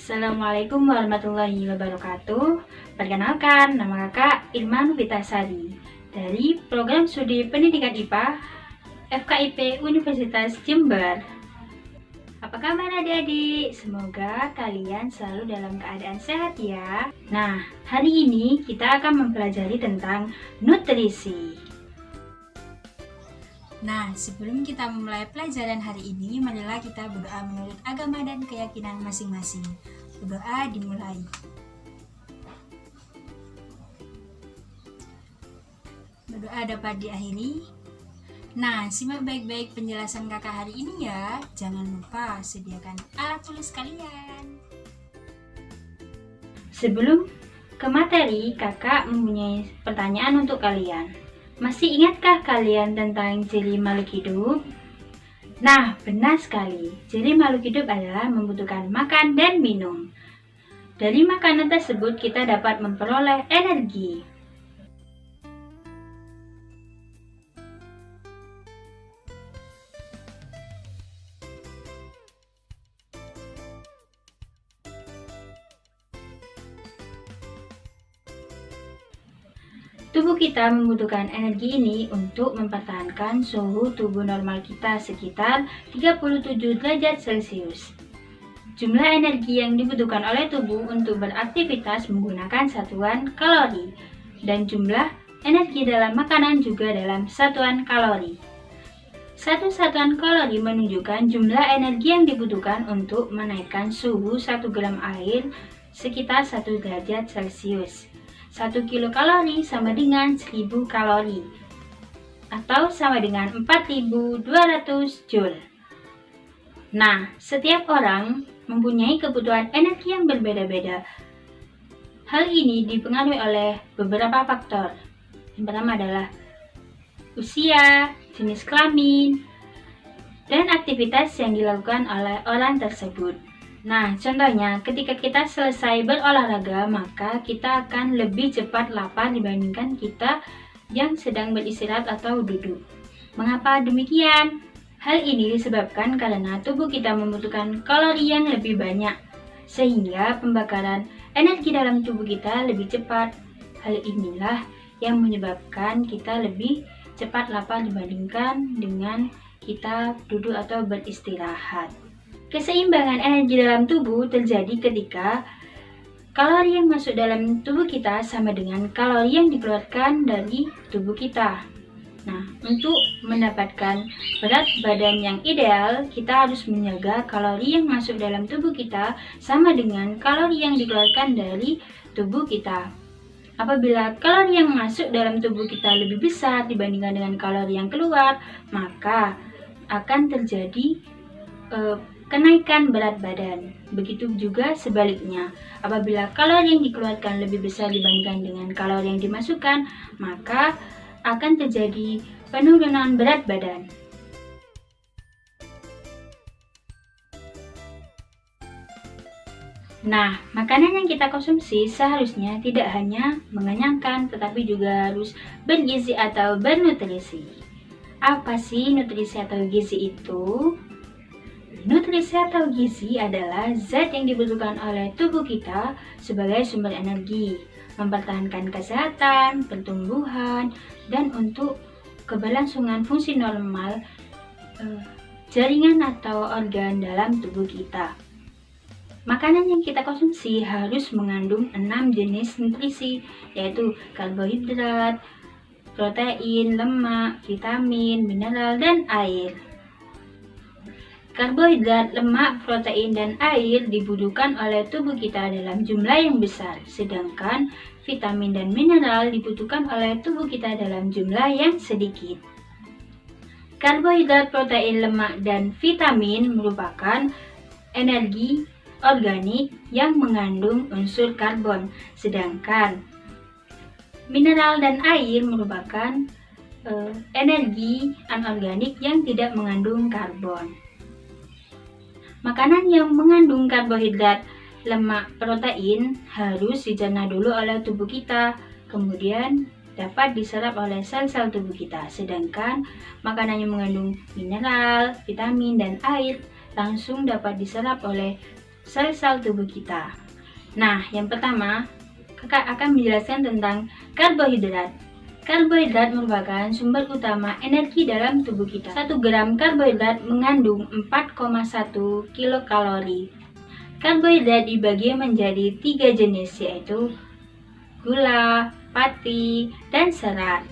Assalamualaikum warahmatullahi wabarakatuh. Perkenalkan, nama kakak Irma Novitasari dari Program Studi Pendidikan IPA FKIP Universitas Jember. Apa kabar adik-adik? Semoga kalian selalu dalam keadaan sehat ya. Nah, hari ini kita akan mempelajari tentang nutrisi. Nah, sebelum kita memulai pelajaran hari ini, marilah kita berdoa menurut agama dan keyakinan masing-masing. Berdoa dimulai. Berdoa dapat diakhiri. Nah, simak baik-baik penjelasan kakak hari ini ya. Jangan lupa sediakan alat tulis kalian. Sebelum ke materi, kakak mempunyai pertanyaan untuk kalian. Masih ingatkah kalian tentang ciri makhluk hidup? Nah, benar sekali. Ciri makhluk hidup adalah membutuhkan makan dan minum. Dari makanan tersebut kita dapat memperoleh energi. Tubuh kita membutuhkan energi ini untuk mempertahankan suhu tubuh normal kita sekitar 37 derajat Celcius. Jumlah energi yang dibutuhkan oleh tubuh untuk beraktivitas menggunakan satuan kalori, dan jumlah energi dalam makanan juga dalam satuan kalori. Satu satuan kalori menunjukkan jumlah energi yang dibutuhkan untuk menaikkan suhu 1 gram air sekitar 1 derajat Celcius. 1 kilokalori sama dengan 1000 kalori atau sama dengan 4200 joule. Nah, setiap orang mempunyai kebutuhan energi yang berbeda-beda. Hal ini dipengaruhi oleh beberapa faktor. Yang pertama adalah usia, jenis kelamin, dan aktivitas yang dilakukan oleh orang tersebut. Nah, contohnya ketika kita selesai berolahraga, maka kita akan lebih cepat lapar dibandingkan kita yang sedang beristirahat atau duduk. Mengapa demikian? Hal ini disebabkan karena tubuh kita membutuhkan kalori yang lebih banyak, sehingga pembakaran energi dalam tubuh kita lebih cepat. Hal inilah yang menyebabkan kita lebih cepat lapar dibandingkan dengan kita duduk atau beristirahat. Keseimbangan energi dalam tubuh terjadi ketika kalori yang masuk dalam tubuh kita sama dengan kalori yang dikeluarkan dari tubuh kita. Nah, untuk mendapatkan berat badan yang ideal, kita harus menjaga kalori yang masuk dalam tubuh kita sama dengan kalori yang dikeluarkan dari tubuh kita. Apabila kalori yang masuk dalam tubuh kita lebih besar dibandingkan dengan kalori yang keluar, maka akan terjadi kenaikan berat badan. Begitu juga sebaliknya, apabila kalori yang dikeluarkan lebih besar dibandingkan dengan kalori yang dimasukkan, maka akan terjadi penurunan berat badan. Nah, makanan yang kita konsumsi seharusnya tidak hanya mengenyangkan, tetapi juga harus bergizi atau bernutrisi. Apa sih nutrisi atau gizi itu? Nutrisi atau gizi adalah zat yang dibutuhkan oleh tubuh kita sebagai sumber energi, mempertahankan kesehatan, pertumbuhan, dan untuk keberlangsungan fungsi normal jaringan atau organ dalam tubuh kita. Makanan yang kita konsumsi harus mengandung 6 jenis nutrisi, yaitu karbohidrat, protein, lemak, vitamin, mineral, dan air. Karbohidrat, lemak, protein, dan air dibutuhkan oleh tubuh kita dalam jumlah yang besar, sedangkan vitamin dan mineral dibutuhkan oleh tubuh kita dalam jumlah yang sedikit. Karbohidrat, protein, lemak, dan vitamin merupakan energi organik yang mengandung unsur karbon, sedangkan mineral dan air merupakan energi anorganik yang tidak mengandung karbon. Makanan yang mengandung karbohidrat, lemak, protein harus dicerna dulu oleh tubuh kita, kemudian dapat diserap oleh sel-sel tubuh kita. Sedangkan makanan yang mengandung mineral, vitamin, dan air langsung dapat diserap oleh sel-sel tubuh kita. Nah, yang pertama, kakak akan menjelaskan tentang karbohidrat. Karbohidrat merupakan sumber utama energi dalam tubuh kita. 1 gram karbohidrat mengandung 4,1 kilokalori. Karbohidrat dibagi menjadi 3 jenis, yaitu gula, pati, dan serat.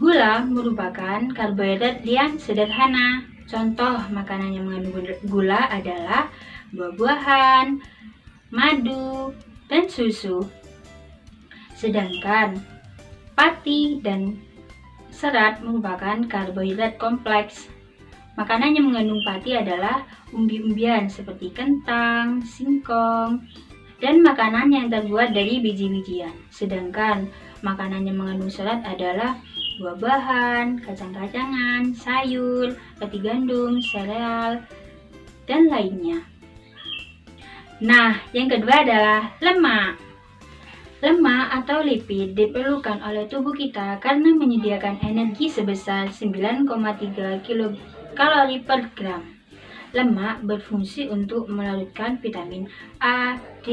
Gula merupakan karbohidrat yang sederhana. Contoh makanan yang mengandung gula adalah buah-buahan, madu, dan susu. Sedangkan pati dan serat merupakan karbohidrat kompleks. Makanan yang mengandung pati adalah umbi-umbian seperti kentang, singkong, dan makanan yang terbuat dari biji-bijian. Sedangkan makanan yang mengandung serat adalah buah-buahan, kacang-kacangan, sayur, roti gandum, sereal, dan lainnya. Nah, yang kedua adalah lemak. Lemak atau lipid diperlukan oleh tubuh kita karena menyediakan energi sebesar 9,3 kilokalori per gram. Lemak berfungsi untuk melarutkan vitamin A, D,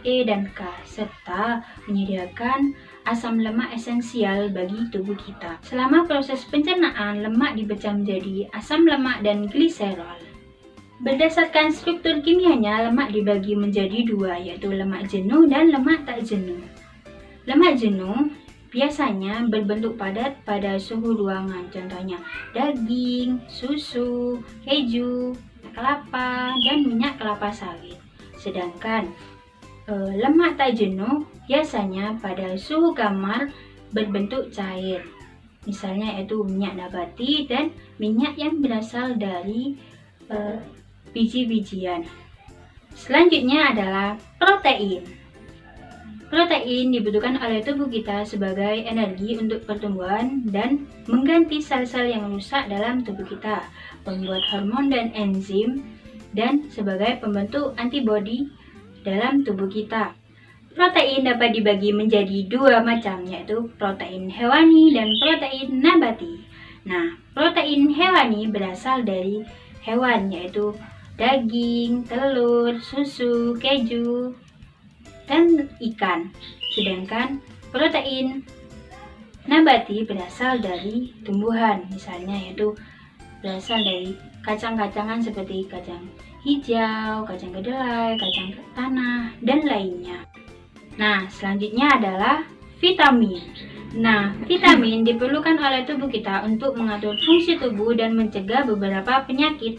E, dan K, serta menyediakan asam lemak esensial bagi tubuh kita. Selama proses pencernaan, lemak dipecah menjadi asam lemak dan gliserol. Berdasarkan struktur kimianya, lemak dibagi menjadi 2, yaitu lemak jenuh dan lemak tak jenuh. Lemak jenuh biasanya berbentuk padat pada suhu ruangan, contohnya daging, susu, keju, kelapa, dan minyak kelapa sawit. Sedangkan lemak tak jenuh biasanya pada suhu kamar berbentuk cair, misalnya yaitu minyak nabati dan minyak yang berasal dari biji-bijian. Selanjutnya adalah protein. Protein dibutuhkan oleh tubuh kita sebagai energi untuk pertumbuhan dan mengganti sel-sel yang rusak dalam tubuh kita, pembuat hormon dan enzim, dan sebagai pembentuk antibodi dalam tubuh kita. Protein dapat dibagi menjadi 2 macam, yaitu protein hewani dan protein nabati. Nah, protein hewani berasal dari hewan, yaitu daging, telur, susu, keju, dan ikan. Sedangkan protein nabati berasal dari tumbuhan, misalnya yaitu berasal dari kacang-kacangan seperti kacang hijau, kacang kedelai, kacang tanah, dan lainnya. Nah, selanjutnya adalah vitamin. Nah, vitamin diperlukan oleh tubuh kita untuk mengatur fungsi tubuh dan mencegah beberapa penyakit.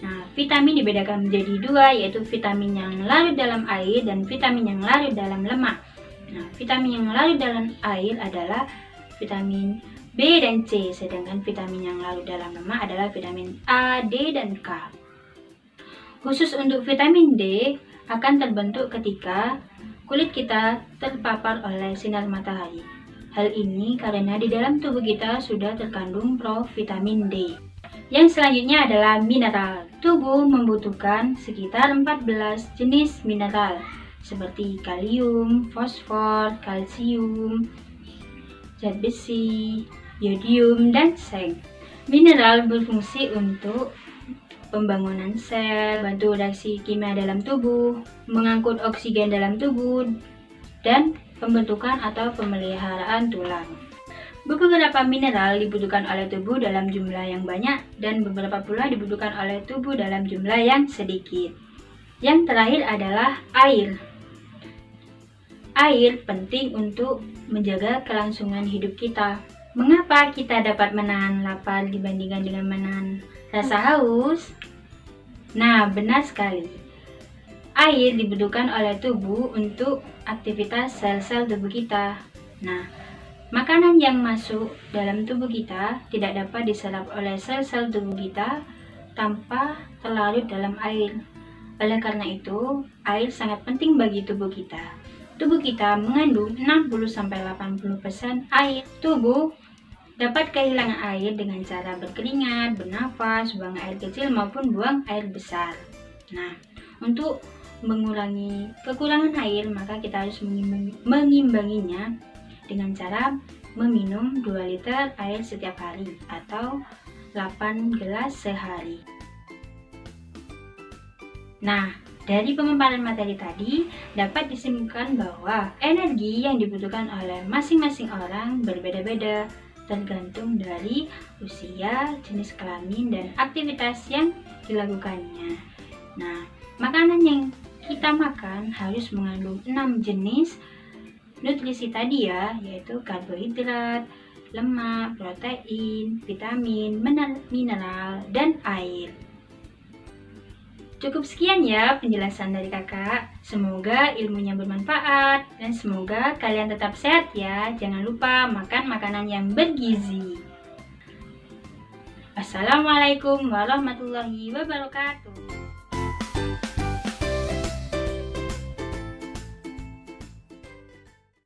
Nah, vitamin dibedakan menjadi 2, yaitu vitamin yang larut dalam air dan vitamin yang larut dalam lemak. Nah, vitamin yang larut dalam air adalah vitamin B dan C, sedangkan vitamin yang larut dalam lemak adalah vitamin A, D, dan K. Khusus untuk vitamin D akan terbentuk ketika kulit kita terpapar oleh sinar matahari. Hal ini karena di dalam tubuh kita sudah terkandung provitamin D. Yang selanjutnya adalah mineral. Tubuh membutuhkan sekitar 14 jenis mineral seperti kalium, fosfor, kalsium, zat besi, yodium, dan seng. Mineral berfungsi untuk pembangunan sel, bantu reaksi kimia dalam tubuh, mengangkut oksigen dalam tubuh, dan pembentukan atau pemeliharaan tulang. Beberapa mineral dibutuhkan oleh tubuh dalam jumlah yang banyak dan beberapa pula dibutuhkan oleh tubuh dalam jumlah yang sedikit. Yang terakhir adalah air. Air penting untuk menjaga kelangsungan hidup kita. Mengapa kita dapat menahan lapar dibandingkan dengan menahan rasa haus? Nah, benar sekali. Air dibutuhkan oleh tubuh untuk aktivitas sel-sel tubuh kita. Nah, makanan yang masuk dalam tubuh kita tidak dapat diserap oleh sel-sel tubuh kita tanpa terlarut dalam air. Oleh karena itu, air sangat penting bagi tubuh kita. Tubuh kita mengandung 60-80% air. Tubuh dapat kehilangan air dengan cara berkeringat, bernafas, buang air kecil maupun buang air besar. Nah, untuk mengurangi kekurangan air, maka kita harus mengimbanginya dengan cara meminum 2 liter air setiap hari atau 8 gelas sehari. Nah, Dari pemaparan materi tadi, dapat disimpulkan bahwa energi yang dibutuhkan oleh masing-masing orang berbeda-beda, tergantung dari usia, jenis kelamin, dan aktivitas yang dilakukannya. Nah, makanan yang kita makan harus mengandung 6 jenis nutrisi tadi ya, yaitu karbohidrat, lemak, protein, vitamin, mineral, dan air. Cukup sekian ya penjelasan dari kakak. Semoga ilmunya bermanfaat dan semoga kalian tetap sehat ya. Jangan lupa makan makanan yang bergizi. Wassalamualaikum warahmatullahi wabarakatuh.